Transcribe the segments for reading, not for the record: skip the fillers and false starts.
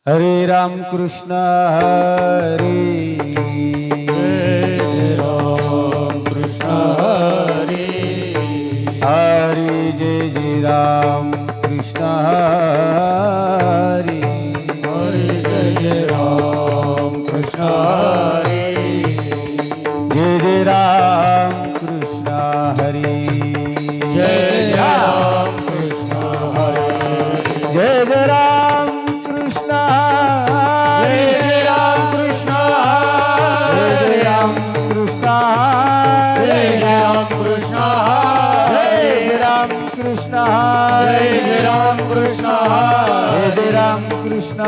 हरे राम कृष्ण हरे राम कृष्ण हरे हरे जय जय राम कृष्ण हरे हरे जय राम कृष्ण हरे जय जय राम कृष्ण हरे जय राम कृष्ण हरे जय जय राम कृष्ण हरे जय राम कृष्ण जय हरे राम कृष्ण जय राम कृष्ण हरे जय राम कृष्ण जय राम कृष्ण जय राम कृष्ण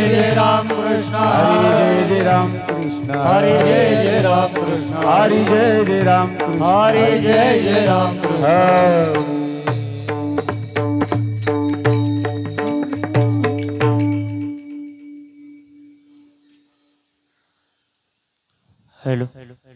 जय राम कृष्ण हरे जय राम कृष्ण हरे जय राम कृष्ण हरे जय जय राम कृष्ण हरे जय राम कृष्ण हेलो हॅलो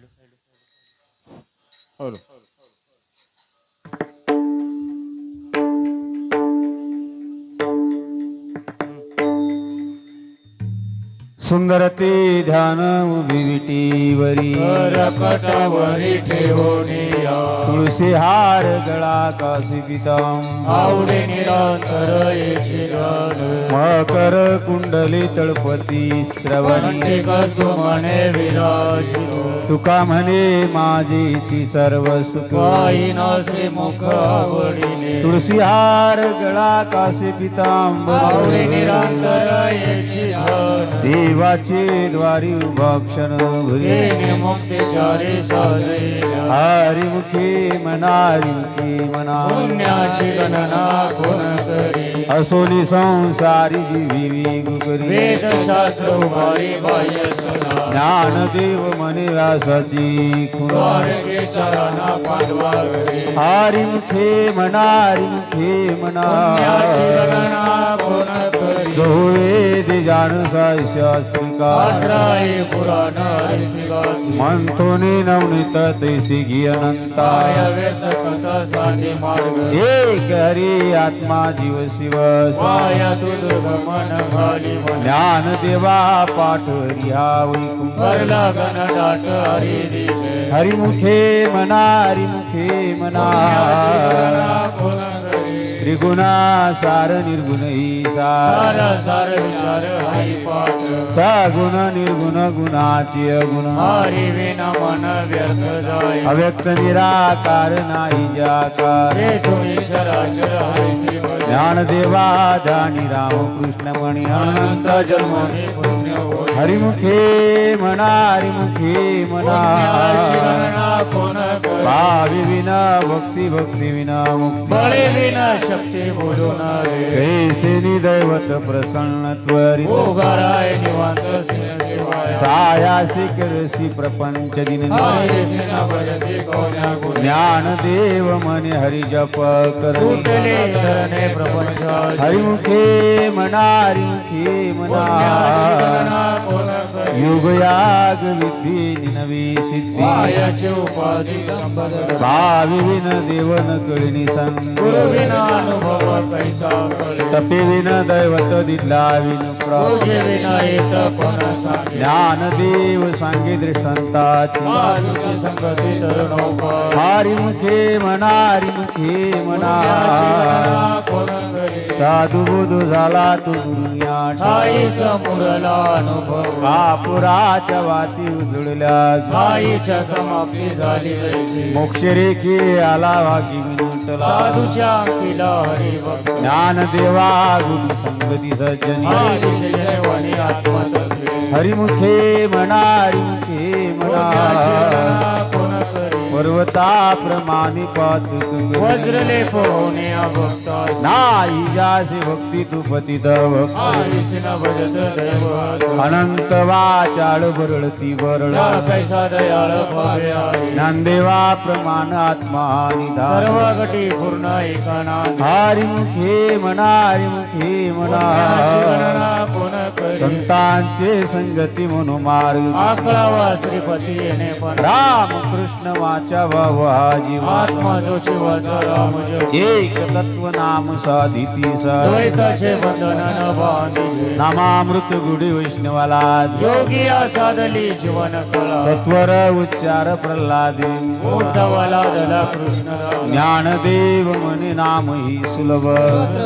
सुंदरते ध्यान उभी विटीवरी करकटावरी ठेवूनिया तुळशी हार गळा कासी पितांबर आवडे निरंतर येची गान मकर कुंडली तळपती श्रवणी पंडिक सुमने विराजितो तुका म्हणे माझी ती सर्व सुख काही नसे मुख आवडीने तुळशी हार गळा कासी आवडे पितांबर निरंतर येची गान देवाचे द्वारी उभा क्षण भरी देणे मुक्तीचारी साधैया हरिमुखे मना हरिमुखे मना पुण्याची गणना कोण करी असोनी संसारी जीवी गुकरी वेदशास्त्र उभारी बाह्य सदा ज्ञानदेव मने व्यासाची खुणा द्वारके चरणा पांडवा घरी हरिमुखे मना हरिमुखे मना पुण्याची गणना कोण करी जो वेद जाण शास्त्र का अठराही पुराण हरिसी गाती मंथोने नवनीत तैसी घी अनंता काय व्यर्थ कथा साधी मार्ग एक हरी आत्मा जीव शिव वाया तू दुर्गमन घाली मन ज्ञान देवा पाठ हरिहा वैकुंठ भरला गण दाट हरी दिसे हरिमुखे मना हरिमुखे मना पुण्याची गणना कोण करी त्रिगुणा सार निर्गुण ही सार सार सार विचार हरी पाठ सगुण निर्गुण गुणाची अगुण हरी विना मन व्यर्थ जाय अव्यक्त निराकार नाही जाकार हे तुम्ही चराचर हरिसी भज ज्ञानदेवा ध्यानी रामकृष्ण मणी अनंत अनंत जन्मोनी पुण्य होय हरिमुखे मना हरिमुखे मना पुण्याची गणना कोण करी भावी विना भक्ती भक्ती विना मुक्ती बळे विना शक्ती बोलू नये कैसे दैवत प्रसन्न त्वरी उभाराय निवांत सिंह शिवाय सायासी करसी प्रपंच दिन हरिसी न भजती कोण्या गुणी ज्ञान देव मने हरि जप करणी कुठले धरणे प्रपंच हरिमुखे मना हरिमुखे मना पुण्याची गणना कोण करी युगयाग विधी निनवी सिद्धी वायाची उपाधी संपद भावी विन देवन कळणी गुरु संग विना अनुभव कैसा कळे तपे विन दैवत दिला विन पूजे विना येत कोण सांगे ज्ञानदेव सांगे दृष्टांताची साधूची संगती तरुणोपा हरिमुखे मना हरिमुखे मना कोण करी साधू बुधू झाला तू दुनिया ठाईच मुरला अनुभव कापुराच्या वाती उजळल्या ठाईच्या समाप्ती झाली जैसी मोक्ष रेखी आला वागी विनुटला साधूच्या अंकीला हरिभक्त ज्ञानदेवा गुरु संगती सज्जनी हरिशी जैवनी आत्मतत्वे हरिमुखे मना हरिमुखे पुण्याची मना गणना कोण करी पर्वता प्रमाणे पातुक वज्रले पोहणे भक्ता नाही जासी भक्ती तू पतित भक्ती हरिशी न भजत दैव अनंत वाचाळ बरळती बरळ त्या कैसा दयाळ भावे हरी ज्ञानदेवा प्रमाण आत्मा निधान सर्व गटी पूर्ण एकाना हरिमुखे मना हरिमुखे पुण्याची मना गणना कोण करी संतांचे संगती म्हणून मार्ग आकळावा श्रीपती येणे पण राम कृष्ण वाचा भाव हा जीव आत्मा जो शिवाचा राम जो एक तत्व नाम साधिती सा द्वैताचे बंधन न बांधिले नामामृत गुढी वैष्णवाला योगी साधली जीवन कळा सत्वर उच्चार प्रल्हादी उद्धवला दला कृष्ण ज्ञानदेव म्हणे नाम ही सुलभ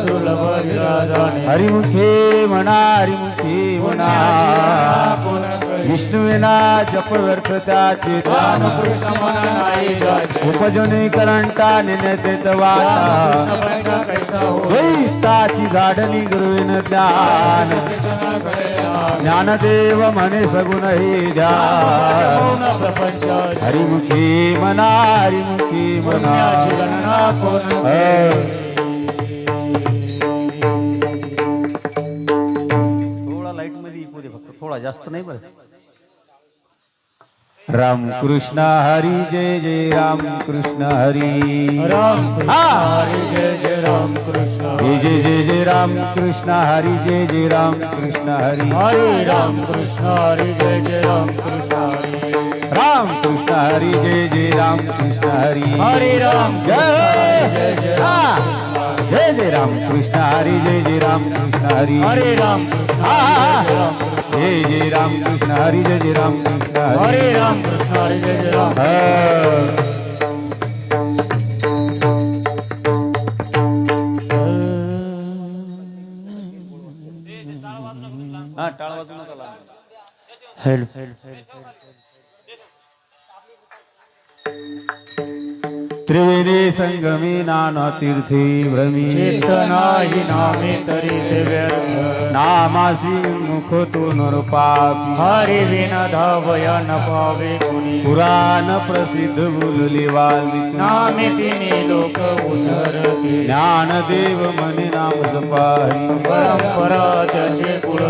दुर्लभ विराजाने हरिमुखे म्हणा हरिमुखे म्हणा विष्णुविना जप व्यर्थ त्याचे राम कृष्ण मना नाही जाचे उपजने करंटा नेते वाटा पंका कैसा हो द्वैताची झाडणी गुरुविन ज्ञान ज्ञानदेव म्हणे सगुण हे ध्यान प्रपंच हरिमुखी म्हणा हरिमुखी म्हणा गणना कोण थोडा लाईट मध्ये इकू दे फक्त थोडा जास्त नाही बरं राम कृष्ण हरी जय जय राम कृष्ण हरी राम कृष्ण हरी जय जय राम कृष्ण जय जय जय जय राम कृष्ण हरी जय जय राम कृष्ण हरी हरे राम कृष्ण हरी जय जय राम कृष्ण हरी राम कृष्ण हरी जय जय राम कृष्ण हरी हरे राम जय जय जय राम कृष्ण हरी जय जय राम कृष्ण हरी हरे राम कृष्ण जय जय राम कृष्ण हरी जय जय राम कृष्ण हरी हरे राम कृष्ण हरी जय जय राम टाळ वाजू नका हेड त्रिवेणी संगमी नाना तीर्थी भ्रमी चेतनाही नामे तरी ते व्यर्थ नामासी मुख तो नरपापी हरी विना धावया न पावे कुणी पुराण प्रसिद्ध बोलली वाल्मिकी नामे तिने लोक उधरते ज्ञानदेव म्हणे नाम जपाही परंपरा त्याचे कुळ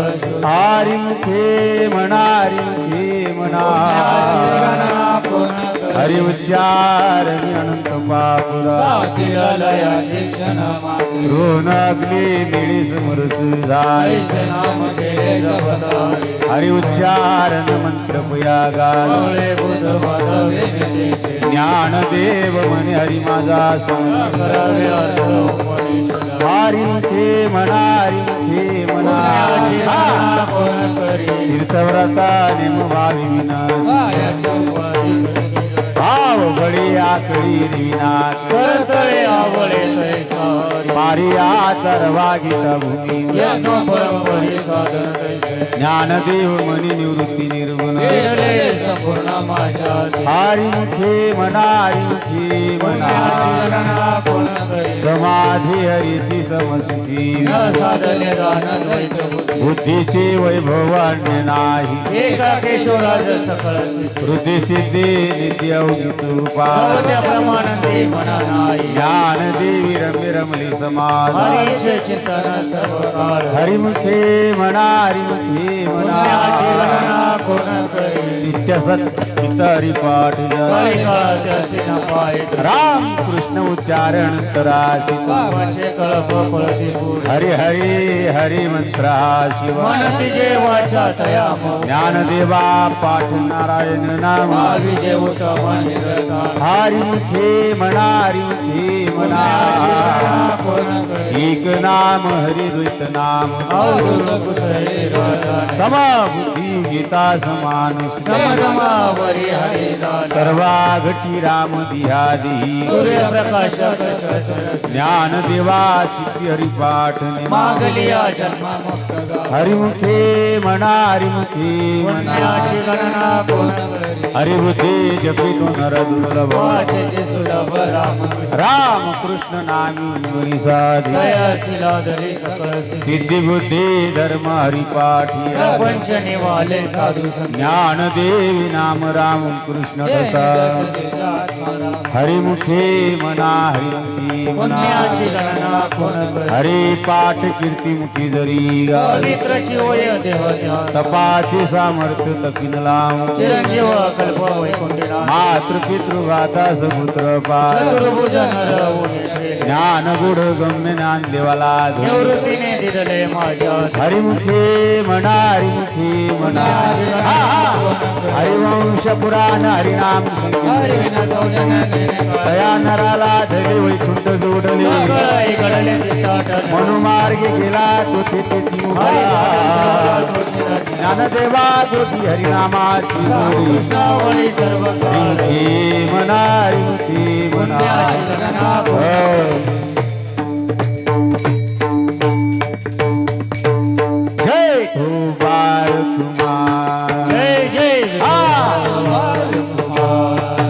हरी मुखे म्हणा हरी मुखे म्हणा हरि उच्चार अनंत पापुरा शिक्षण ऋण अग्नी निळी समरस जाय हरि उच्चार मंत्र पुया गाय ज्ञानदेव म्हणे हरी माझा संग हरी मुखे म्हणा हरी मुखे म्हणा तीर्थव्रता नेमभावी विनाश भाव गडी आकडी विनाश करतळे आवळे तैसारी पारी आचर वागिता भूमी यज्ञ परंपरी साधन तैसे ज्ञानदेव मनी निवृत्ती निर्गुण केले संपूर्ण माझ्या हरी मुखे म्हणा हरी मुखे म्हणा गणना कोण करी समाधी हरीची समसुखी न साधने दान द्वैत बुद्धी बुद्धीचे वैभव अन्य नाही एका केशवराज सकळ सिद्धी हृदय सिद्धी नित्य उपाय सत्य प्रमानंदी मना नाही ज्ञानदेवी रम्य रमली समाध हरीचे चिंतन सर्व काळ हरिमुखे म्हणा हरिमुखे म्हणा पुण्याची गणना कोण करी नित्य सत्य हरिपाठ परिकाळाच्या न पायत राम कृष्ण उच्चारण तराशी पापाचे कळप पळती पुढे हरि हरि हरि मंत्रा शिव मनती जेवाच्या तया ज्ञानदेवा पाठ नारायण नाम विजय उत्तम निरता हरिमुखे म्हणा हरिमुखे म्हणा कोण करी एक नाम हरि द्वैत नाम अवधूत कुसळे राजा समबुद्धी गीता समान समरमावरी हरिदास सर्वाघटी राम दिहादी सूर्यप्रकाश ज्ञानदेवा चित्ती हरिपाठ मागलिया जन्म मुक्त हरिमुखे म्हणा हरिमुखे म्हणा पुण्याची गणना कोण करी हरिबुद्धे जपितो नर दुर्लभ वाचेचे सुलभ राम राम कृष्ण नामी साधी दयाशिला धरी सकळ सिद्धी सिद्धी बुद्धी धर्म हरिपाठी प्रपंच निवाले साधू संत ज्ञानदेवी नाम राम कृष्ण दसा हरिमुखे म्हणा हरिमुखे म्हणा पुण्याची गणना कोण करी हरि पाठ कीर्ती मुखी जरी गावी मंत्राची होय देह ध्यान तपाची सामर्थ्य तकिन लाव चिरंजीव कल्प वैकुंठनाथ मातृपितृगाथा सपुत्र पार चतुर्भुज नर उणे ज्ञान गुढ गम्य ज्ञान देवाला धोरी. निवृत्तीने दिदले माझ्या हरिमुखे म्हणा हरिमुखे म्हणा हरिवंश पुराण हरिनाम हरिविना सौजन्य तया नराला धरे वैकुंठ जोडले घडले तिथाटन मनुमार्गे गेला तो तेथेची मुखा ज्ञानदेवा ज्योती हरिनामाची जोडी कृष्णावळी सर्व हरिमुखे म्हणा हरिमुखे म्हणा जय कुमार कुमार जय जय जय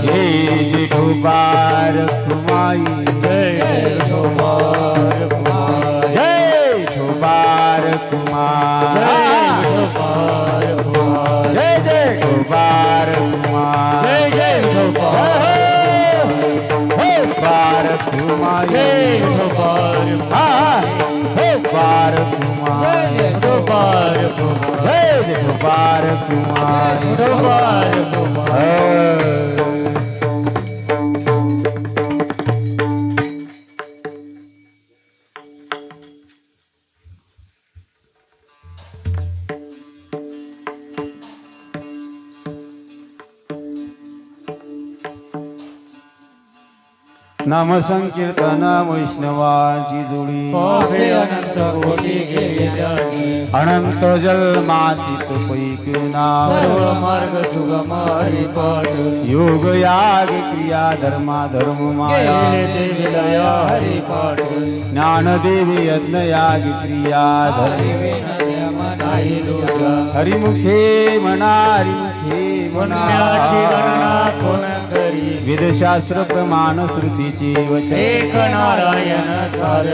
जय कुमार कुमाई जय कुमार कुमार जय कुमार कुमार जय जय कुमार कुमार जय जय कुमार कुमार कुमार जय कुमार कुमार कुमार कुमार जय कुमार कुमार कुमार कुमार नाम संकीर्तन वैष्णवाची जोडी पापे अनंत कोटी गेले त्यागी अनंत जन्मातीत पैक नाव सर्व मार्ग सुगम हरिपाठ योग याग क्रिया धर्मा धर्म माया गेले ते विलया हरिपाठ ज्ञानदेवी यज्ञ याग क्रिया धर्म नाही दुर्गा हरिमुखे म्हणा हरिमुखे पुण्याची गणना म्हणा कोण करी वेदशास्त्र प्रमाण श्रुतीचे वचन एक नारायण सार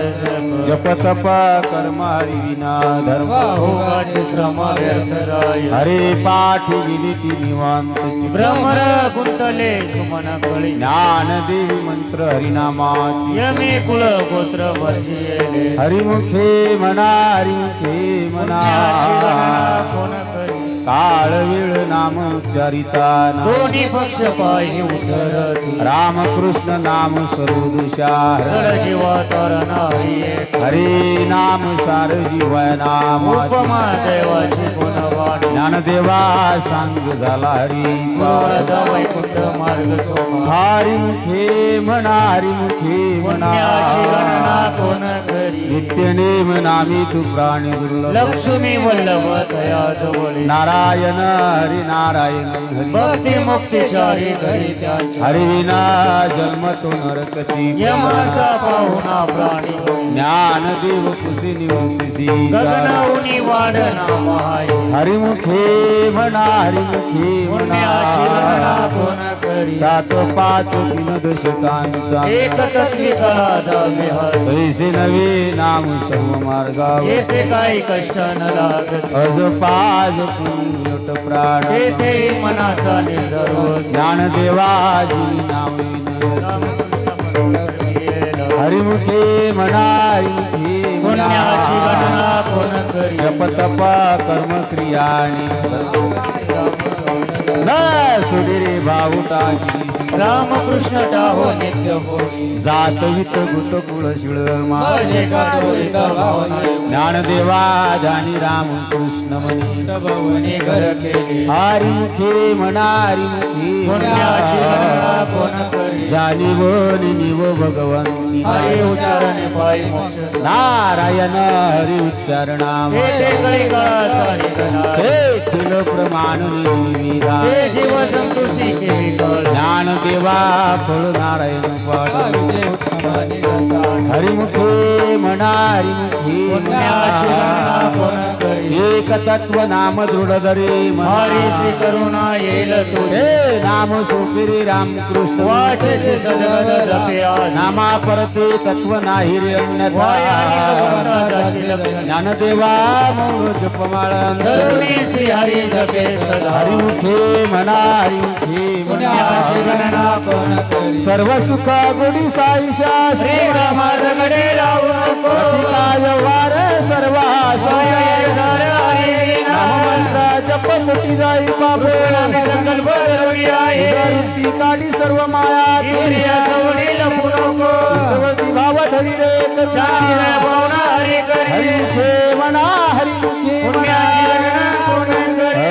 जप जप तप कर्म हरिविना धर्म भोगाचे श्रम व्यर्थ राय हरे पाठी गेली ती निवांत भ्रमर गुंतले सुमन कळी ज्ञान देवी मंत्र हरिनामाची यमी कुल गोत्र वर्जिले हरिमुखे म्हणा हरिमुखे म्हणा पुण्याची गणना कोण करी काळ वेळ नाम उच्चारिता दोन्ही पक्ष पायी उतरती रामकृष्ण नाम सर्वदुषा जड जीवा तारणा हरी एक हरे नाम सार जीवय नाम उपमा देवाची गुणवाणी ज्ञानदेवा सांग झाला हरी गुरुवाचा वैकुंठ मार्ग सोमा हरिमुखे म्हणा हरिमुखे म्हणा पुण्याची गणना कोण करी नित्य नेम नामी तू प्राणी दुर्लभ लक्ष्मी वल्लभ तया जवळी नारायण हरी नारायण हरी भक्ती मुक्तीचारी घरी त्यांच्या हरी विना जन्म तो नरकती यमाचा पाहुणा प्राणी ज्ञानदेव कुशी निवृत्तीसी गगनाऊनी वाढना महाय हरिमुखे म्हणा हरिमुखे पुण्याची गणना म्हणा कोण करी सात पाच तीन दशकांचा एक तत्वी कळा दावे हर पैसे नवे नाम सर्व मार्गावर येथे काही कष्ट न लागत अज पाज पुण्यट प्राण तेथे मनाचा निर्धार ज्ञानदेवाजी नावे हरिमुखे म्हणा हरिमुखे पुण्याची गणना कोण करी जप तप कर्म क्रियाणी न सुडिरे भाऊटाची रामकृष्ण टाहो नित्य होती जात वित गुत कुळ शिळ माझे गाठोरी भावना ज्ञानदेवा जानी राम कृष्ण म्हणे भवनी घर केले हरिमुखे म्हणा हरिमुखे पुण्याची गणना कोण करी जानी व निव भगवंती हरी उच्चारणे पायी मोक्ष नारायण हरी उच्चारणा तेथे कळी काळाचा निघणार हे तुल प्रमाण निविदा हे जीव संतोषी केली कळ ज्ञान देवा फळ नारायण पाठ हरिमुखे म्हणा हरिमुखे पुण्याची गणना कोण करी एक तत्व नाम दृढ धरे हरी श्री करुणा येईल तुझे हे नाम सोपिरे रामकृष्ण वाचेचे सदगद जपे आज नामा परते तत्व नाही रे वायाने अन्यथा भगवंता जाशील ज्ञानदेवा मौन जपमाळ धरुणी श्री हरी जपे सदा हरिमुखे म्हणा हरिमुखे पुण्याची गणना कोण करी सर्व सुख गोडी साईशा श्री रामाजगडे राहू नको काय वार सर्व सोया ये झाल्या कोटी जाई पाप कृष्णाने संकल्प धरली आहे वृत्ती काढी सर्व माया इंद्रिया सवडी लपू नको सर्वती भाव धरी रे चांदिला भावना हरी करी हरिमुखे म्हणा हरिमुखे पुण्याची गणना कोण करी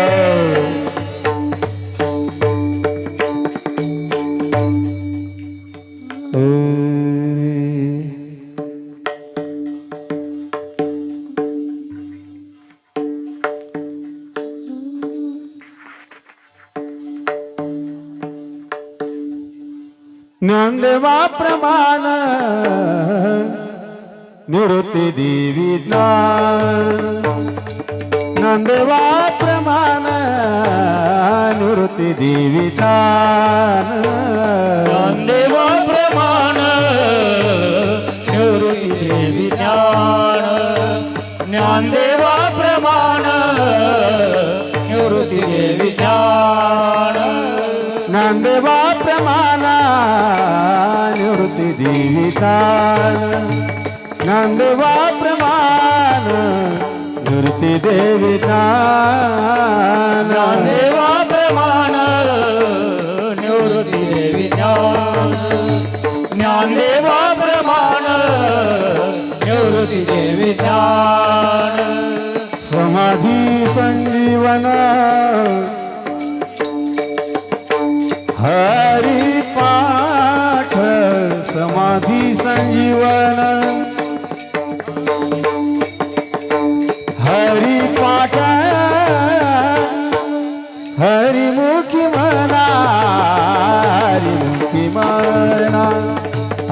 ज्ञानदेवा प्रमाण निवृत्ती देवी ज्ञानदेवा प्रमाण निवृत्ती देवी ज्ञानदेवा प्रमाण निवृत्ती देवी ज्ञान ज्ञानदेवा प्रमाण निवृत्ती देवी ज्ञान ज्ञानदेवा प्रमाण निवृत्ती देवी ज्ञानदेवा प्रमाण निवृत्ती देवी ज्ञानदेवा प्रमाण निवृत्ती देवी ज्ञान ज्ञानदेवा प्रमाण निवृत्ती देवी ज्ञान समाधी संजीवन हरि पाठ समाधी संजीवन हरि पाठ हरिमुखी मना हरिमुखी मना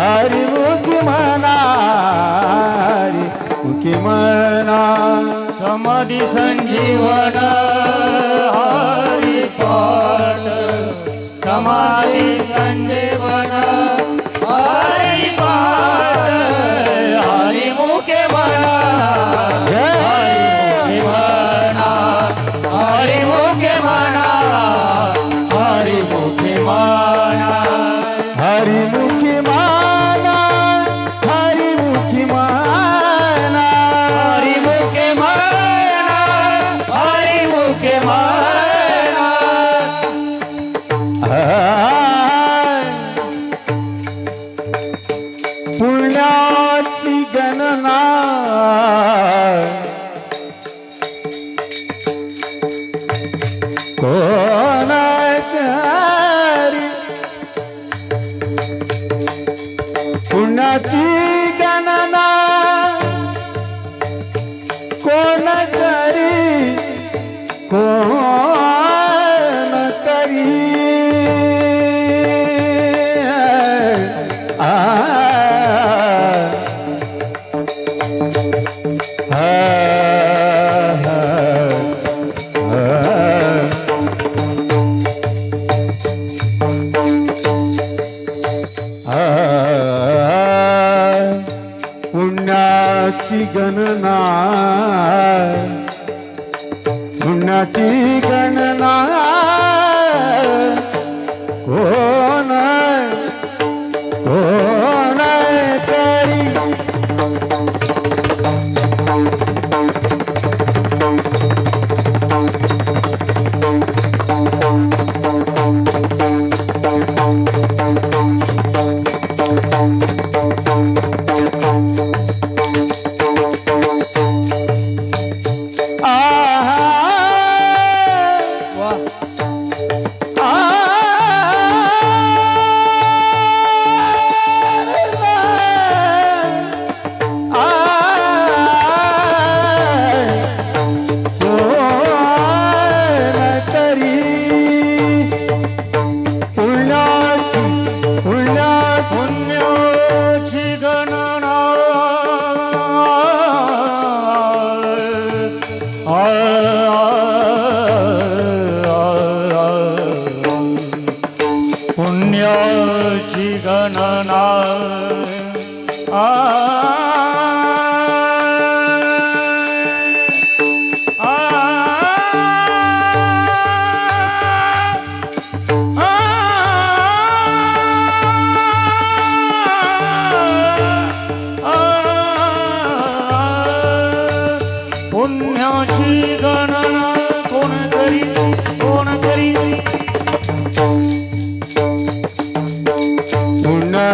हरिमुखी मना हरिमुखी मना समाधी संजीवन हरि पाठ समाधी संजीवन हरि पाठ हरि मुखे मना हरि मुखे मना हरि मुखे मना हरिमुखी माना हरिमुखी माना हरि मुखे मना हरि मुखे मना पुण्याची गणना कोण करी पुण्याची गणना कोण करी कोण करी पुण्याची गणना पुण्याची गणना कोण कोण करी पुण्याची गणना पुण्याची गणना कोण करी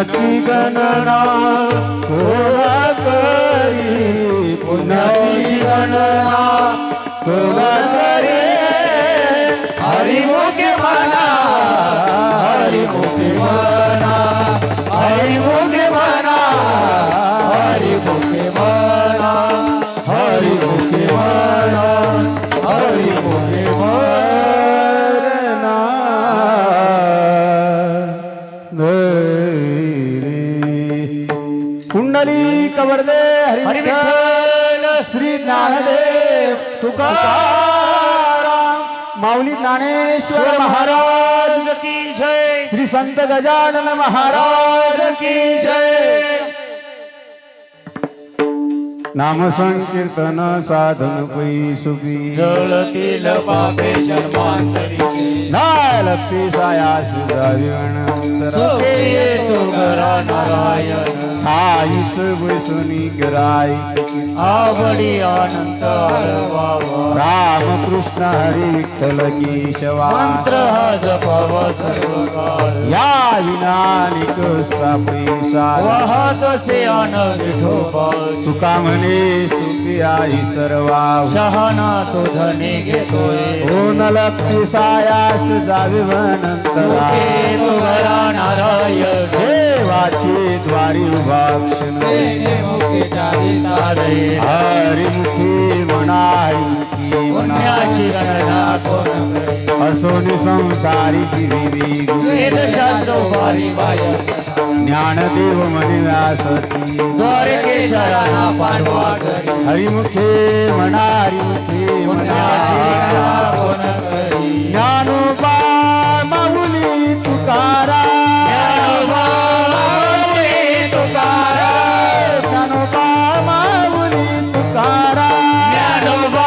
पुण्याची गणना कोणा करी पुण्याची गणना कोणा करी हरिमुखे म्हणा हरिमुखे म्हणा हरिमुखे म्हणा हरिमुखे म्हणा हरिमुखे म्हणा हरिमुखे म्हणा कुंडली कवरदे हरी विठ्ठल श्री ज्ञानदेव तुकाराम माऊली ज्ञानेश्वर महाराज की जय श्री संत गजानन महाराज की जय नाम संकीर्तन साधन पै सुखी जळतील पापे जन्मांतरीचे नालपी सायास सुखे येतो घरा नारायण आईच बसुनी गिराई आवडी अनंत आळवावा राम कृष्ण हरी विठ्ठल केशवा मंत्र हा जपावा सर्व काळ या विनानिक पैसा वाहत से आन विठोबा तुका म्हणे सुखी आई सर्वा शहाणा तो धनी घेतोय हो नलपी सायास जावे वनंतरा सुखे तो घरा नारायण देवाची द्वारी उभा क्षण मुखे चारी तारे हरिमुखी म्हणा हरिमुखी म्हणा पुण्याची गणना कोण करे असोनी संसारी जीवी वेदशास्त्र भारी बाया ज्ञानदेव म्हणे व्यासती द्वारकेच्या राणा पांडवा घरी हरिमुखे म्हणा हरिमुखे म्हणा पुण्याची गणना कोण करी ज्ञानोबा माऊली तुकारा ज्ञानोबा माऊली तुकाराम ज्ञानोबा माऊली तुकारा ज्ञानोबा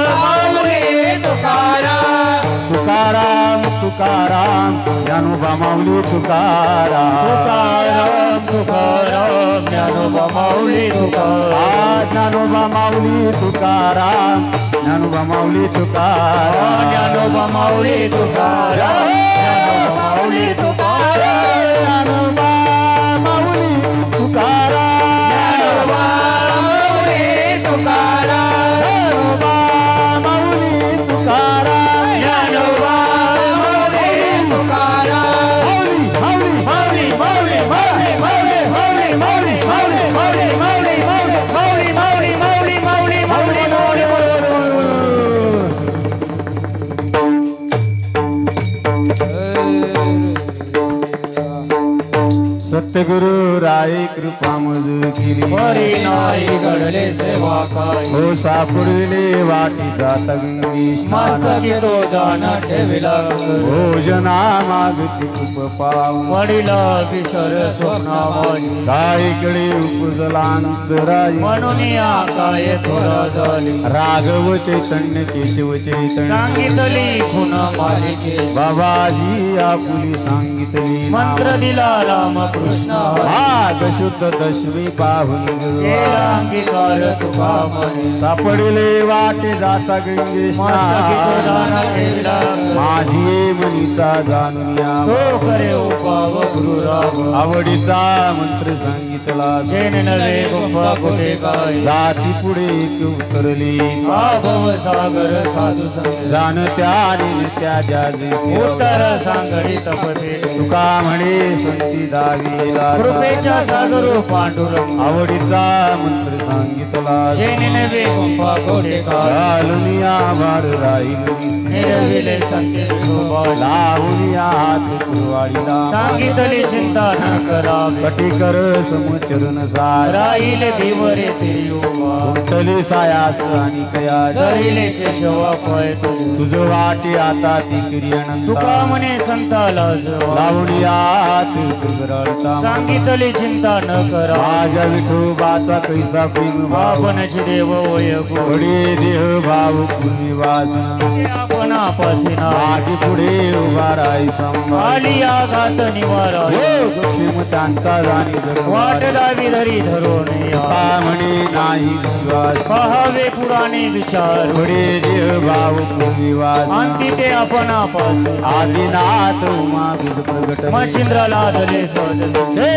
माऊली तुकाराम तुकाराम तुकाराम ज्ञानोबा माऊली तुकाराम तुकाराम तुकाराम ज्ञानोबा माऊली तुकाराम ज्ञानोबा माऊली तुकाराम ज्ञानोबा माऊली तुकाराम ज्ञानोबा माऊली तुकाराम ज्ञानोबा माऊली तुकाराम ज्ञानोबा माऊली तुकाराम ज्ञानोबा माऊली तुकाराम ज्ञानोबा माऊली तुकाराम ज्ञानोबा माऊली तुकाराम माऊली माऊली माऊली माऊली माऊली माऊली माऊली माऊली माऊली माऊली माऊली माऊली माऊली माऊली माऊली माऊली सत्यगुरु राय कृपा मज केली हरी नाही घडले सेवा काय हो सापडले वाटी जात गंगी मस्तकी तो दान ठेविला भोजना मागती खूप पाव वडिला किशोर स्वप्नावाई काळीकडे उपजलांतराई म्हणून या काय थोडा झाली राघव चैतन्य केशव चैतन्य सांगितली खुन मालिके बाबाजी आपुली सांगितली मंत्र दिला रामकृष्ण भाग शुद्ध दशमी पाहून केला अंगीकार तुका म्हणे सापडले वाटे जाता गंगे मस्तकी तो दान ठेविला माझी मनीचा जाणून या तो करे उपाव गुरुराव आवडीचा मंत्र सांगितला जेन नवे गुंफा कुठे काय जाती पुढे एक उतरली भव सागर साधू संत जाणत्या आणि त्या जागी उत्तर सांगडी तपते तुका म्हणे संती दावी कृपेच्या सागरो पांडुरंग आवडीचा मंत्र सांगितला जेन नवे गुंफा कुठे काय घालूनिया भार राहिली निरविले संते विठोबा लावूनिया हात कुरवाडीला सांगितली चिंता न करावे कटीकर समुचरण सार राहिले दिवरे ते योगा उठले सायास आणि कया धरिले केशवा पाय तुझे तुझ वाटे आता ती क्रिया तुका म्हणे संताला जवा लावूनिया हात कुरवाडीला सांगितली चिंता न करा माझ्या विठोबाचा कैसा प्रेम भाव आपणची देव वय वडे देह भाव पुण्य वाचन आपणापासी ना मागे पुढे उभा राही संभाळ आली आघात निवारा जोखीम त्यांचा जाणी वाट दावी धरी धरून या म्हणे नाही विश्वास पहावे पुराणे विचार पुढे देह भाव पूर्वीवाद अंती ते आपणापासून आदिनाथ उमा बीज प्रगट मच्छिंद्राला धले सहज हे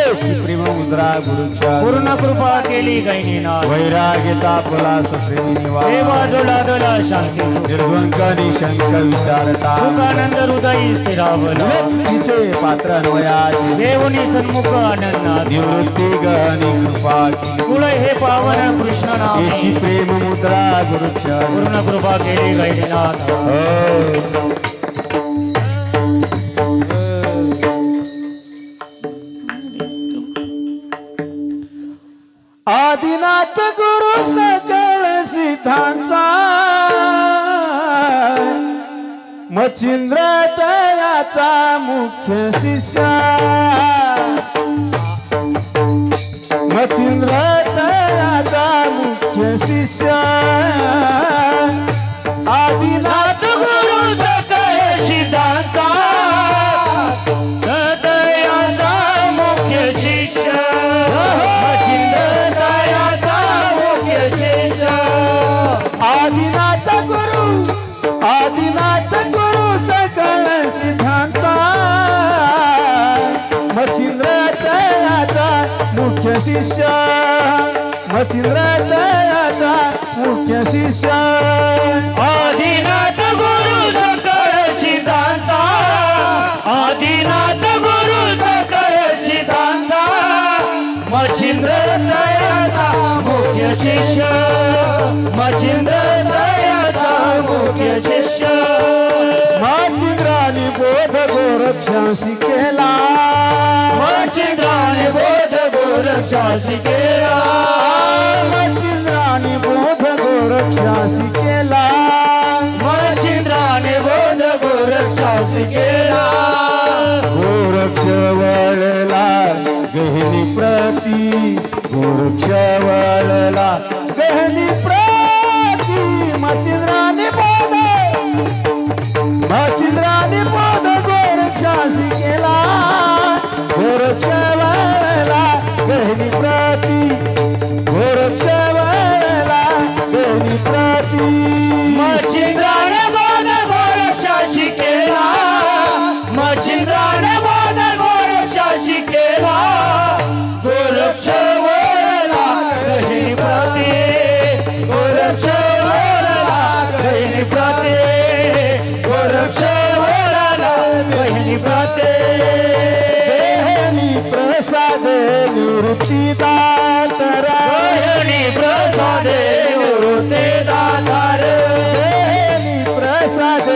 प्रेम मुद्रा गुरुच्या पूर्ण कृपा केली गैनीना वैराग्य तापला सुप्रेमी निवास देवा जो लादला शांती निर्द्वंक निशंक विचारता सुखानंद हृदयी स्थिरावला तिचे पात्र अन्वयाचे देवनी सन्मुख आनंदात निवृत्ती गहनी कृपा की कुळ हे पावन कृष्ण याची नामे प्रेम मुद्रा गुरुच्या पूर्ण कृपा केली गैनीनाथ आदिनाथ गुरु सकळ सिद्धांचा मच्छिंद्र तयाचा मुख्य शिष्य मच्छिंद्र तयाचा मुख्य शिष्य आदिनाथ गुरु सकळ सिद्धांचा दयाचा मुख्य शिष्य मच्छिंद्र दयाचा मुख्य शिष्य आदिनाथ गुरु सकळ सिद्धांचा मच्छिंद्र तयाचा मुख्य शिष्य मच्छिंद्र तयाचा मुख्य शिष्य आदिनाथ गुरु सकळ सिद्धांचा आदिनाथ गुरु सकळ सिद्धांचा मच्छिंद्र दयाचा मुख्य शिष्य मच्छिंद्र दयाचा मुख्य शिष्य मच्छिंद्राने बोध गोरक्षांशी केला मच्छिंद्राने बोध गोरक्षाशी केला मच्छिंद्राने बोध गोरक्षांशी केला मच्छिंद्राने बोध गोरक्षाशी केला गोरक्ष वळला गहिनी प्रती गोरक्ष वळला गहिनी प्रती मच्छिंद्राने बोध गोरक्षाशी केला गोरक्ष वळला गहिनी प्रती गोरक्ष वळला गहिनी प्रती मच्छिंद्राने बोध गोरक्षाशी केला मच्छिंद्राने बोध गोरक्षाशी केला गोरक्ष वळला गहिनी प्रती गोरक्ष वळला गहिनी प्रती गोरक्ष वळला गहिनी प्रती देहनी प्रसाद निवृत्ती दातरा गहिनी प्रसादे निवृत्ती दातार देहनी प्रसाद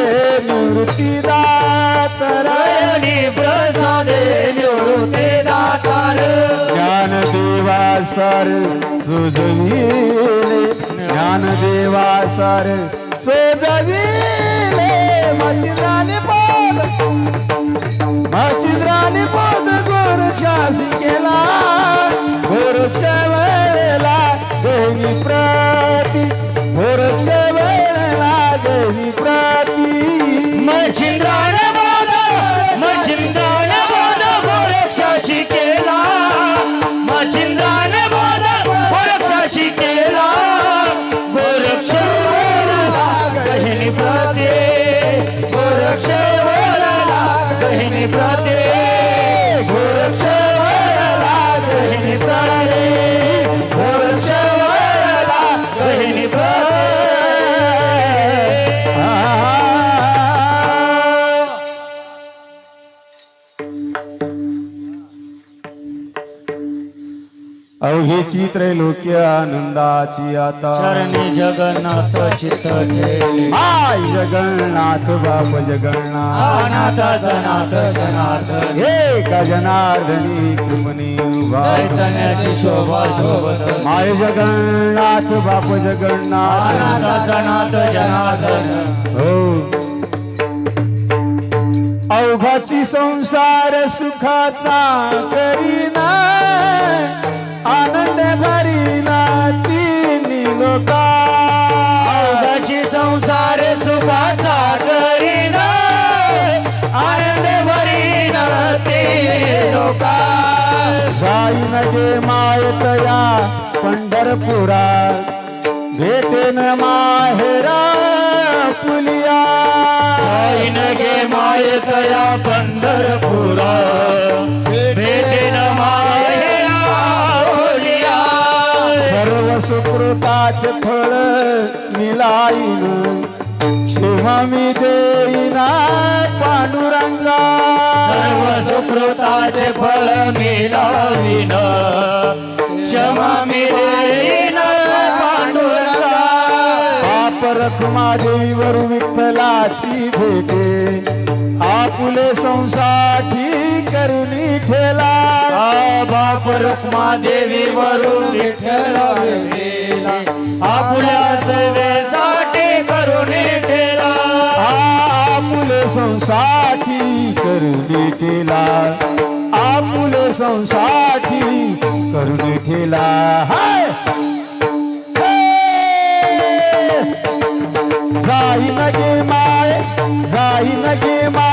निवृत्ती दातरा गहिनी प्रसादे निवृत्ती दातार ज्ञानदेवा सर सुजविले ज्ञानदेवा सर सुजविले मच्छिंद्राने बोध गोरक्षाशी केला गोरक्ष वेळेला गहिनी प्रती गोरक्ष वेळेला गहिनी प्रती मच्छिंद्राने बोध गोरक्षाशी केला मच्छिंद्राने बोध गोरक्षाशी केला गोरक्ष वळला गहिनी प्रती गोरक्ष वळला गहिनी प्रती गोरक्ष वळला गहिनी प्रती गोरक्ष वळला गहिनी प्रती अवघेची त्रैलोक्य आनंदाची आता चरणी जगन्नाथ चित्त ठेले हाय जगन्नाथ बाप जगन्नाथ अनाथाचा नाथ जनार्दन हे का जनार्दनी कृपणी उभा चैतन्याची शोभा शोभत माय जगन्नाथ बाप जगन्नाथ अनाथाचा नाथ जनार्दन हो अवघाची संसार सुखाचा करीना आनंद भरीना तिन्ही लोका अवघाची संसार सुखाचा करीना आनंद भरीना ते लोका जाईन गे मायतया पंढरपुरात भेटेन माहेरा पुलिया जाईन गे माय तया पंढरपुरा भेटेन माहेरा ओलिया सर्व सुकृताचे फळ मिलाईन क्षमा मी देईना पांडुरंगा सर्व सुकृताचे फळ मिळाविन क्षमा मिळेन पांडुरंगा पाप रखमा देवीवर विठ्ठलाची भेटे आपुले संसाठी करुणी ठेला बाप रखमा देवी वरून विठ्ठल वेला आपल्या सेवेसाठी करुणी ठेला आपुले संसाठी करुणी ठेला आपुले संसाठी करुणी ठेला हाय जाई नगे माय जाई नगे माय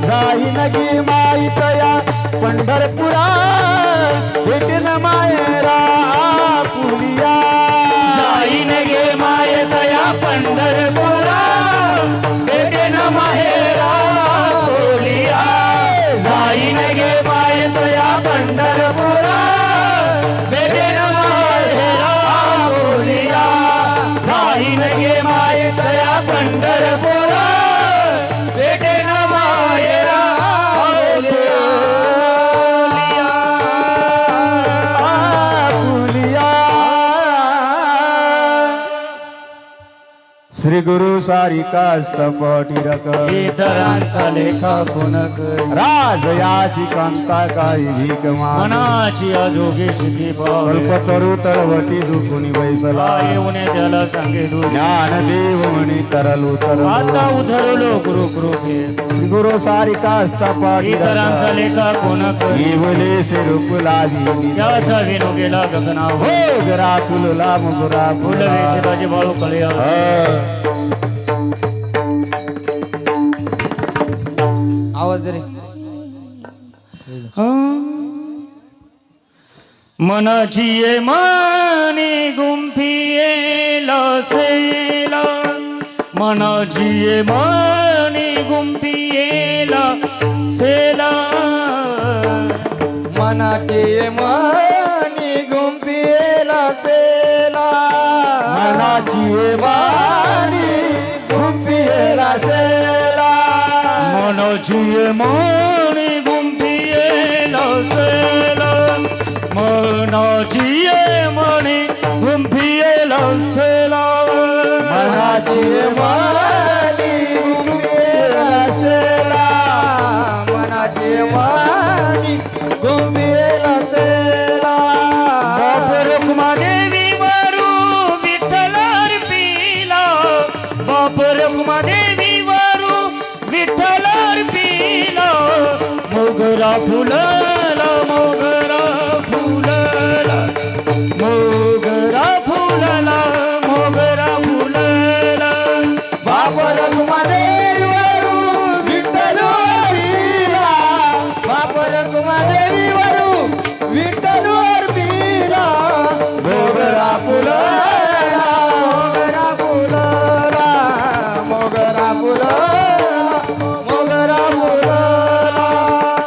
जाई नगे माई तया पंढरपुरा भेटेन मायरा पुलिया जाईन गे माय तया पंढरपुरा भेटेन माहेरा बोलिया जाईन गे माय तया पंढरपुरा भेटेन माहेरा बोलिया जाईन गे माय तया पंढरपुरा भेटेन माहेरा बोलिया पुलिया श्री गुरु सारिकास्तपटी रक इतरांचा लेखा कोण करी राज याची कांता काही भीक मान मनाची अजोगी स्थिती पावे कल्पतरू तळवटी दुखुनी बैसला येऊन त्याला सांगे दूर ज्ञान देव म्हणी तरलू तर आता उधळलो गुरु कृपे श्री गुरु सारिकास्तपटी इतरांचा लेखा कोण करी येवले से रूप लावी त्याचा विनो गेला गगनावर हो जरा फुलला मुगरा फुल वेचिताची बाळू कळया आवाज रे मनाची ये मानी गुंफिये लसेला मनाची ये मानी गुंफिये लसेला मनाची मनी गुंफिला सेला मनाची वाणी गुंपियला सेला मनाची ये मानी गुंफिये लसेला मनाची ये मानी गुंफिये लसेला मनाची वाणी गुंपियला सेला मनाची मनी गुंफिला सेला बाप रुक्मा देवी वरू विठ्ठलार पिला बाप रुक्मा देवी वरू विठ्ठलार पिला मोगरा फुलला मोगरा फुलला मोगरा फुलला मोगरा फुलला बाप रघुमा देवीवरू विठ्ठल पिला बाप रघुमा देवीवरू विठ्ठल पिला मोगरा फुलला मोगरा फुलला मोगरा फुलला मोगरा फुलला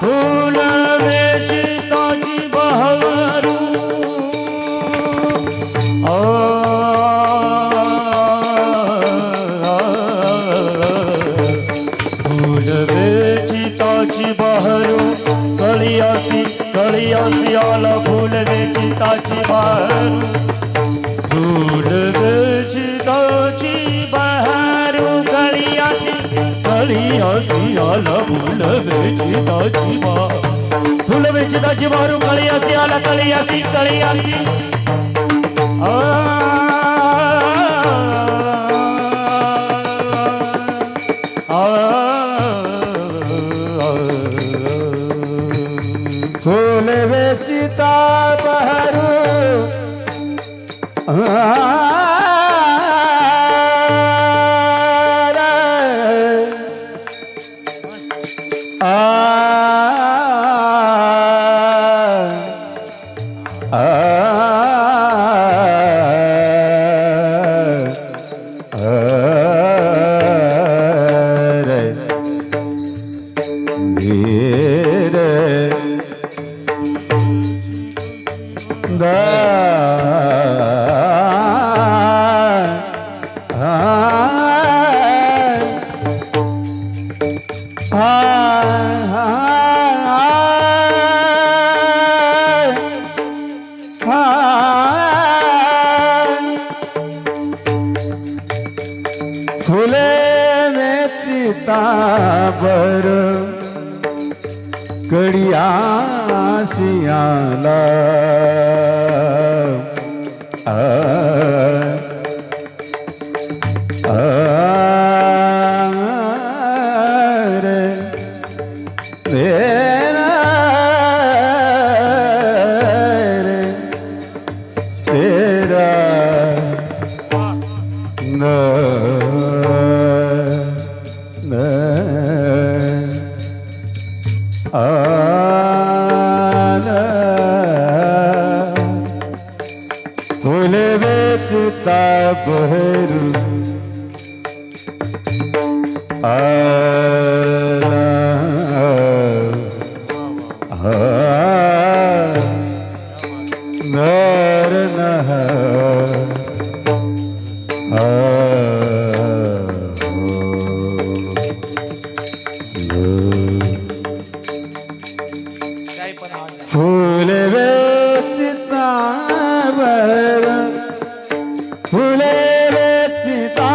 फुल वेचिताची बहरू फुल वेचिताची बहरू कळियासी आला फुल वेचिताची बहरू फुल वेचिताची बहरू कळियासी आला फुल वेचिताची बहरू फुल वेचिताची बहरू कळियासी आला कळियासी फूल वेचिता बहरू फुले मेची ताबर कडिया सियाला फुले बेचता बहरू नर नह फुले बेचता बहरू फुले बेचता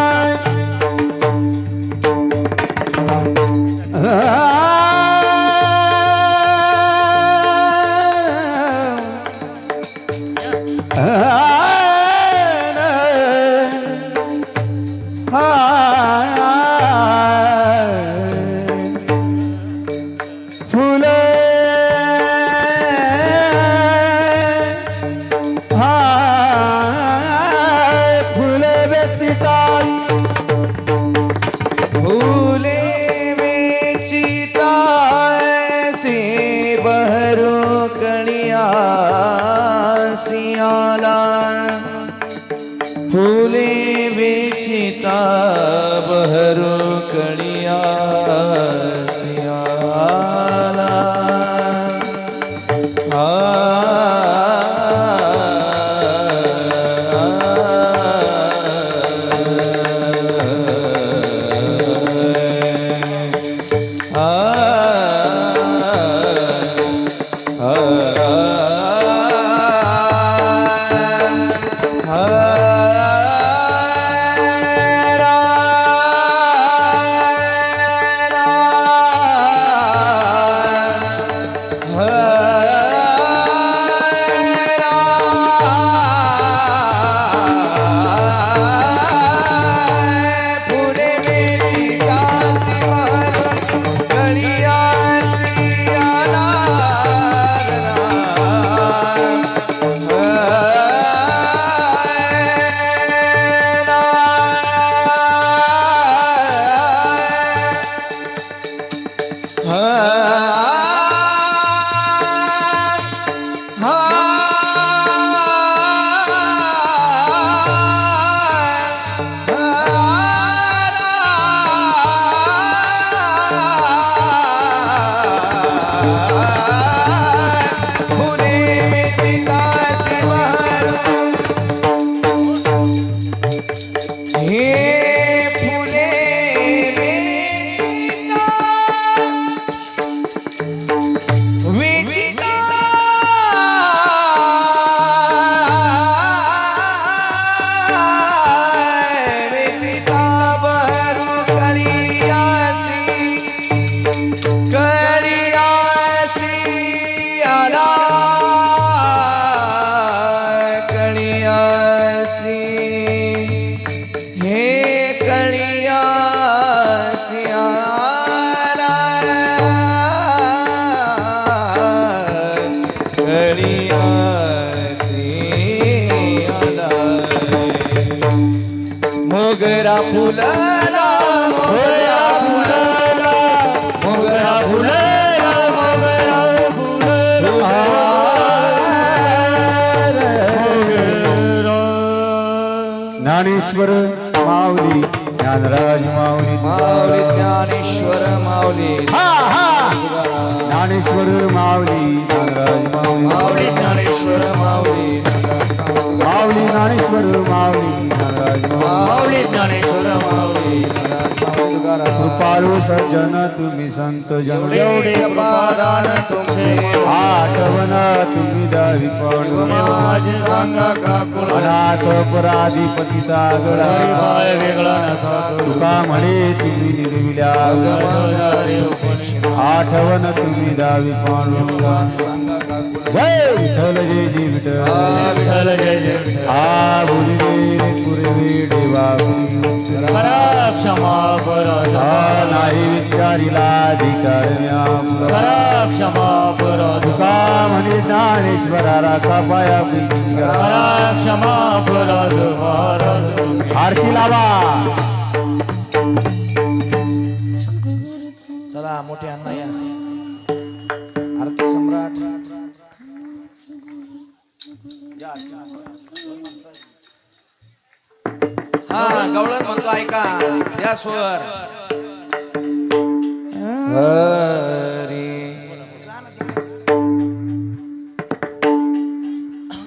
फुले फुले बेचता फूले बेचता ऐसे बहरू कणिया सियाला फूले बेचता बहरू कणिया सियाला मोगरा फुलला मोगरा फुलला मोगरा फुलला मोगरा फुलला ज्ञानेश्वर माऊली ज्ञानराज माऊली माऊली ज्ञानेश्वर माऊली ज्ञानेश्वर माऊली ज्ञानराज माऊली माऊली ज्ञानेश्वर माऊली माऊली ज्ञानेश्वर माऊली नाराज माऊली ज्ञानेश्वर माऊली कृपाळू सज्जन तुम्ही संत जन एवढे कृपादान तुमचे आठवण तुम्ही दारी पण माझे सांगा काकू अनाथ पराधिपती सागरा पाय वेगळा नका करू तुका म्हणे तुम्ही निर्विल्या आठवण तुम्ही दावी पांडुरंगा जय विठ्ठल जय जय विठ्ठल विठ्ठल जय जय विठ्ठल. आ बोली रे पुरवे देवा करा क्षमा करा आ नाही विचारिला अधिकार म्या करा क्षमा करा तुका म्हणे ज्ञानेश्वरा राखा पाया पैकी करा क्षमा करा महाराज. आरती लावा चला मोठे अण्णा या आरती सम्राट हा गवळण म्हणतो ऐका या स्वर हरी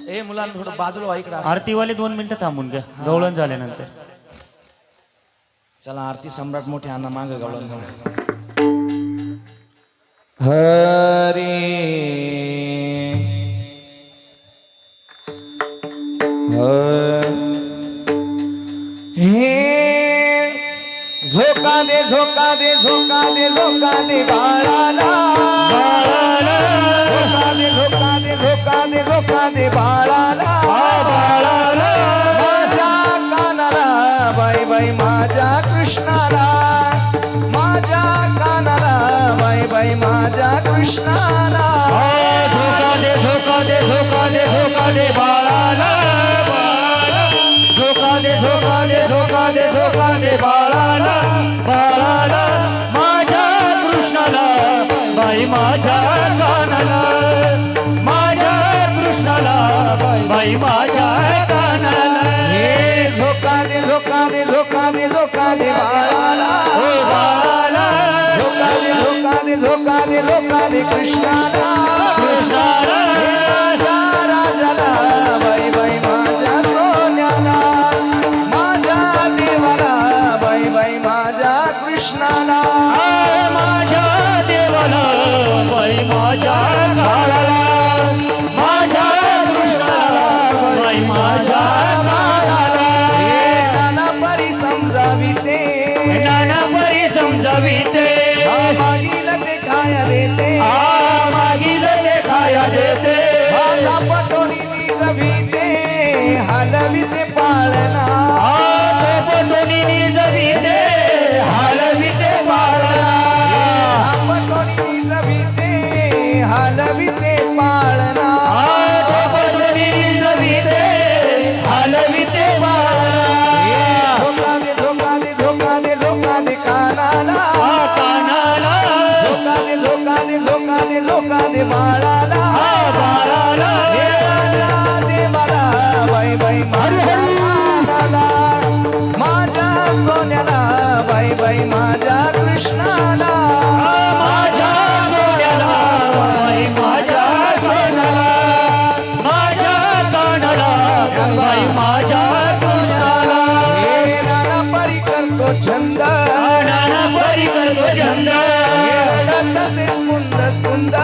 ए मुलांना थोडं बाजूला व्हा इकडं असं. आरतीवाले 2 मिनिटं थांबून घ्या गवळण झाल्यानंतर. चला आरती सम्राट मोठे अण्णा माग गवळण म्हणा हरी झोका दे झोका दे झोका दे झोका दे बाळाला झोका दे झोका दे झोका दे झोका दे बाळाला माझ्या कानाला बाई बाई माझ्या कृष्णाला माझ्या कानाला बाई बाई माझ्या कृष्णाला झोका दे झोका दे झोका दे झोका दे बाळाला झोका दे झोका दे झोका दे झोका दे बाळाला बाळाला माझ्या कृष्णाला बाई माझ्या कानाला माझ्या कृष्णाला बाई माझ्या कानाला हे झोका दे झोका दे झोका दे झोका दे बाळाला बाळाला झोका दे झोका दे झोका दे झोका दे कृष्णाला कृष्णाला माझ्या राजाला बाई बाई माझ्या सोन्याला माझ्या देवाला बाई बाई माझ्या कृष्णाला माझ्या देवाला बाई माझ्या काळाला माझ्या कृष्णाला बाई माझ्या काळाला नाना परी समजाविते नाना परी समजाविते मागील ते खाया देते मागील ते खाया देते माझा पटोनी निजविते हलविते पाळणा पटोनी निजविते हलविते पाळणा पटोनी निजविते हलविते पाळणा पटोनी निजविते हलविते पाळणा झोका दे झोका दे झोका दे झोका दे कानाला कानाला झोका दे झोका दे झोका दे झोका दे बाळाला बाळाला हे माझ्या देवाला बाई बाई माझ्या कानाला माझ्या सोन्याला बाई बाई माझ्या कृष्णाला माझ्या सोन्याला बाई माझ्या सोन्याला माझ्या कानाला बाई माझ्या कृष्णाला हे नाना परी करतो छंद नाना परी करतो छंद रडत से स्कुंद स्कुंद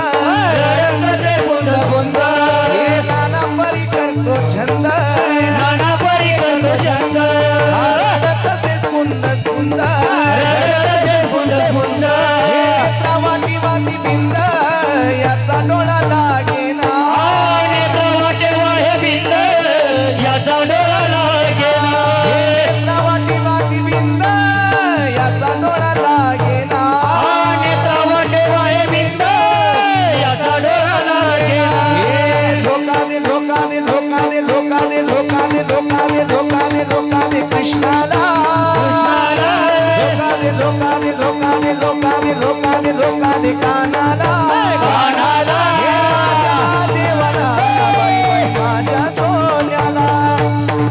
रडत से बुंद बुंद हे नाना परी करतो छंद नाना परी करतो छंद रडत से स्कुंद स्कुंद रडत से बुंद बुंद हे वाटी वाटी बिंद याचा डोळा लागेना वाटे वाहे बिंद याचा डोळा लागेना हे वाटी वाटी बिंद याचा डोळा लागेना वाटे वाहे बिंद याचा डोळा लागेना हे झोका दे झोका दे झोका दे झोका दे झोका दे झोका दे झोका दे झोका दे कृष्णाला झोका दे झोका दे झोका दे झोका दे झोका दे झोका दे कानाला कानाला हे माझ्या देवाला बाई बाई माझ्या सोन्याला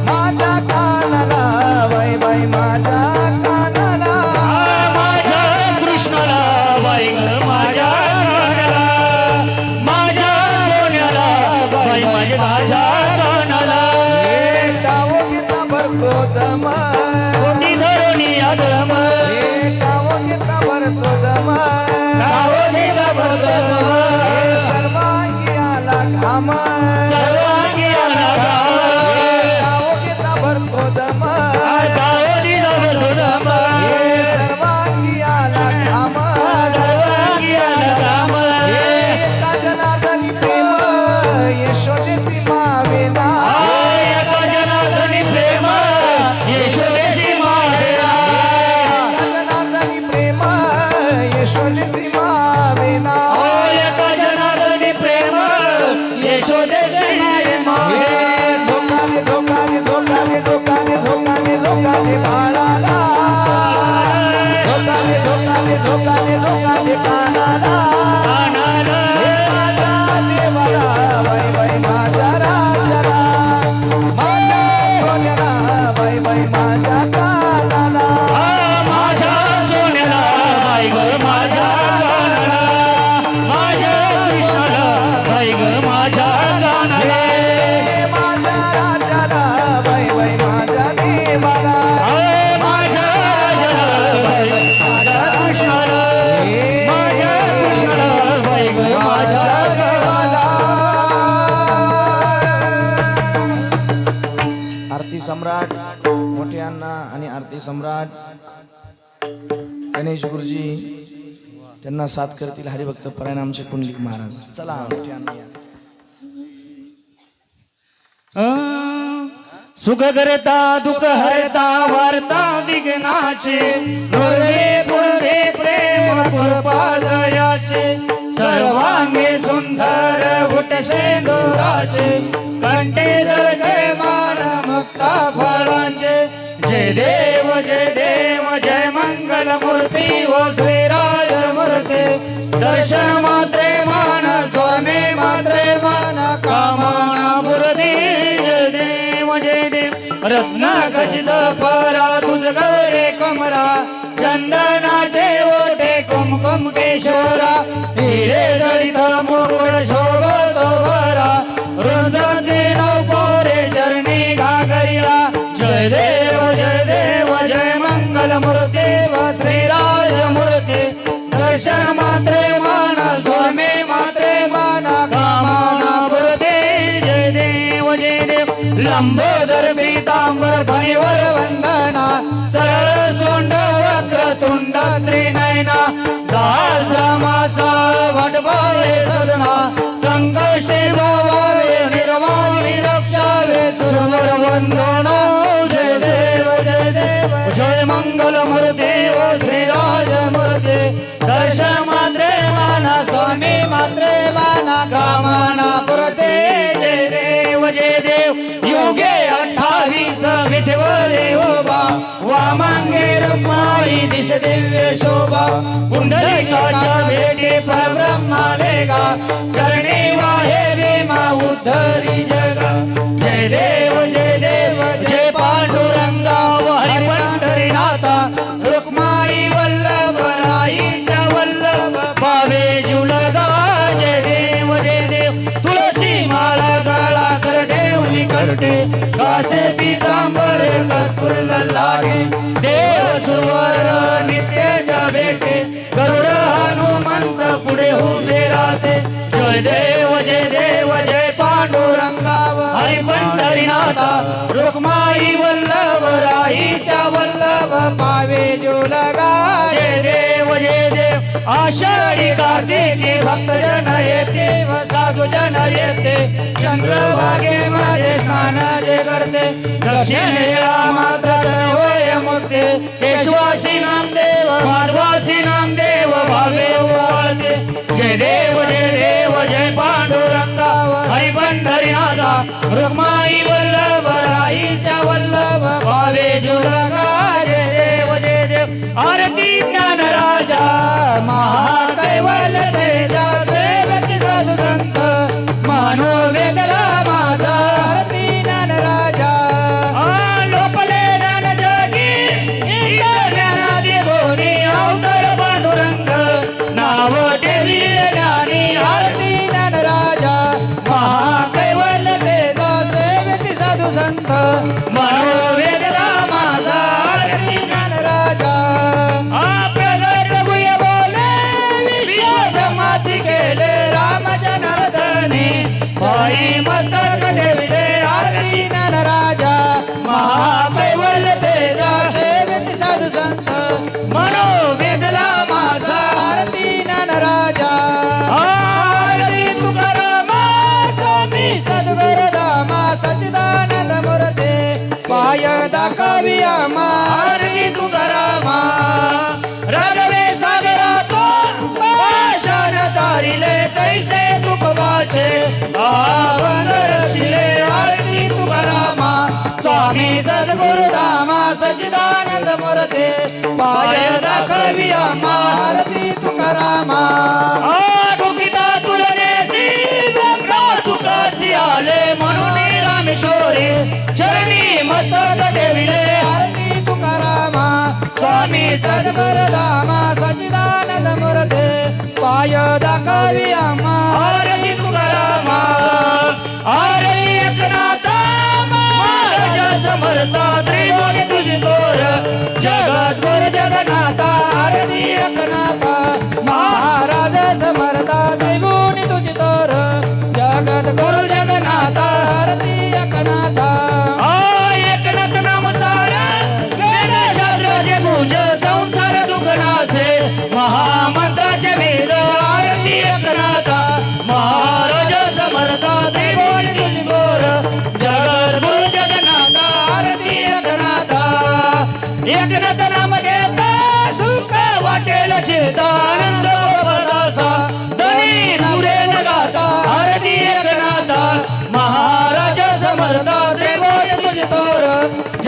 माझ्या कानाला बाई बाई माझ्या कानाला माझ्या कृष्णाला बाई ग माझ्या कानाला माझ्या सोन्याला बाई माझ्या कानाला हे बाळाला झोका दे झोका दे झोका दे झोका दे कानाला हे माझ्या देवाला बाई बाई माझ्या राजाला माझ्या सोन्याला बाई बाई माझ्या कानाला माझ्या सोन्याला बाई ग माझ्या कानाला माझ्या कृष्णाला बाई ग माझ्या कानाला हे माझ्या राजाला बाई बाई माझ्या देवाला माझ्या राजाला बाई ग माझ्या कृष्णाला माझ्या कृष्णाला बाई ग माझ्या देवाला आरती सम्राट मोठे अण्णा आणि आरती सम्राट गणेश गुरुजी त्यांना साथ करतील हरिभक्त परिणामचे पुंडलिक महाराज. चला मोठे अण्णा या. सुख करता दुःख हरता वार्ता विघ्नाचे दुर्वे पुरे प्रेम कृपादयाचे सर्वांगे सुंदर उठसे दोराचे कंठे जळके मान मुक्ता फळांचे जय देव जय मंगल मूर्ती व श्रीराज मूर्ती दर्शन मात्रे मान स्वामी मात्रे मान कामना मूर्ती जय देव रत्न खचित परा तुझ गरे कमरा चंदनाचे ओटे कुमकुम केशरा हिरे जळित मुकुट शोभत भरा रुंजते नवकोरे चरणी घागरिया जय देव जय मंगल मूर्ती व श्रीराज मूर्ती दर्शन मात्रे मान स्वामी मात्रे मान कामना मूर्ती जय देव लंबोदर पीतांबर फणीवर वंदना सरळ सोंड वक्र तुंड त्रिनयना दासमाचा वटवाळे सदना संकष्टी भावावे निर्वावी रक्षावे सुरवर वंदना जय देव जय मंगल मूर्ती व श्रीराज मूर्ती दर्शन मात्रे माना स्वामी मात्रे माना कामना पुरते जय देव योगे 28 विठवरे उभा वामांगे रमाई दिश दिव्य शोभा पुंडलिकाच्या भेटी प्रब्रह्मालेगा करणे वाहे भीमा उद्धरी जगा जय देव जय पांडुरंगा हरी पंढरीनाथा रुक्माई वल्लभ राईच्या वल्लभ पावे जुलगा जय देव तुळशी माळा गळा करठेवली करटे कासे पीतांबर कस्तूर ललाटे देव सुवर नित्य जा भेटे गरुड हनुमंत पुढे उभे राहते जय देव जय पांडुरंगा हरी पंढरीनाथा रुक्माई वल्लभ राईच्या वल्लभ पावे जुलगा जय देव आषाढी कार्तिकी भक्तजन येते व साधुजन येते चंद्रभागेमध्ये स्नान जे करते दक्षिणेला मात्र वय मुक्ते केशवासी नामदेव माधवासी नामदेव भावे वाळते जय देव जय पांडुरंगा हरी पंढरीनाथा रुक्माई वल्लभ राईच्या वल्लभ भावे जुलगा जय देव आरती ज्ञान राजा महाकैवल तेजा सेवक साधू संत मानो वेदला माझा आरती ज्ञान राजा लोपले ज्ञान जगी ज्ञानादी गोनी अवतर पांडुरंग नाव ठेवील ज्ञानी आरती ज्ञान राजा महाकैवल तेजा सेवक साधू संत मानो वेदला माझा आरती ज्ञान राजा केले राम जनार्दनी पायी मस्तक ठेविले आरती ज्ञान राजा महाकैवल तेजा सेवित साधू संत मनो वेदला माझा आरती ज्ञान राजा आरती तुकाराम स्वामी सद्गुरु धामा सच्चिदानंद मूर्ती पाय दाखविया आरती तुकाराम राघवे सागरा तारिले तैसे तुकवाचे आवंदर शिले आरती तुकारामा स्वामी सद्गुरु धामा सच्चिदानंद मूर्ती पाय दाखवी आम्हा आरती तुकारामा दुखिता तुलनेसी ब्रह्मा तुकाची आले म्हणून रामेश्वरी चरणी मस्तक ठेविले आरती तुकारामा स्वामी सद्गुरुधामा सच्चिदानंद मूर्ती पाय दाखवी आम्हा आरती तुकारामा आरे एकनाथा महाराज समर्था त्रिभुवन तुझी तोर जगत गुरु जगन्नाथा आरती एकनाथा महाराज समर्था त्रिभुवनी तुझी तोर जगत गुरु जगन्नाथा आरती एकनाथा एकनाथ नाम सार वेद शास्त्राचे गुज संसार दुःखनासे महामंत्राचे वेद आरती एकनाथा महाराज समर्था त्रिभुवन तुझी तोर जगत गुरु जगन्नाथा आरती एकनाथा एकनाथ नाम घेता सुख वाटेल चेता आनंद बरसा धनी दुरे गाता आरती एकनाथा महाराज समर्था त्रिभुवन तुझी तोर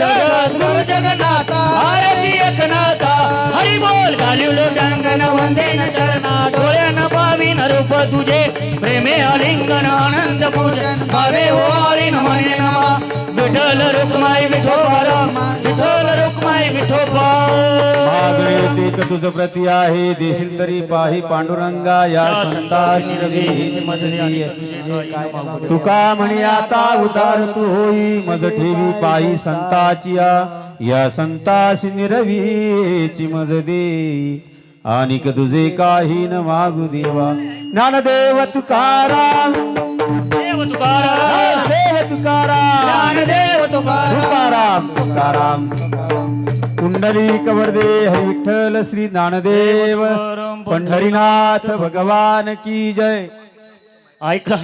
जगत गुरु जगन्नाथा आरती एकनाथा हरी बोल घालिवलो टांगण वंदेन चरणा डोळ्यानं पावीन रूप तुझे प्रेमे आलिंगन आनंद पूजन भावे ओवाळीन म्हणे नमा विठ्ठल रुक्माई विठोबा विठ्ठल रुक्माई विठोबा मागणे ते तुझ प्रती आहे देशील तरी पाही पांडुरंगा या संताची रवी तुका म्हणे आता उतार तू होई मज ठेवी पायी संताची या संतासी निरवीची मज देई आणिक तुझे काही न मागू देवा ज्ञानदेव तुकाराम देव तुकाराम देव तुकाराम ज्ञानदेव तुकाराम तुकाराम तुकाराम कुंडली कवरदे हरी विठ्ठल श्री ज्ञानदेव पंढरीनाथ भगवान की जय ऐका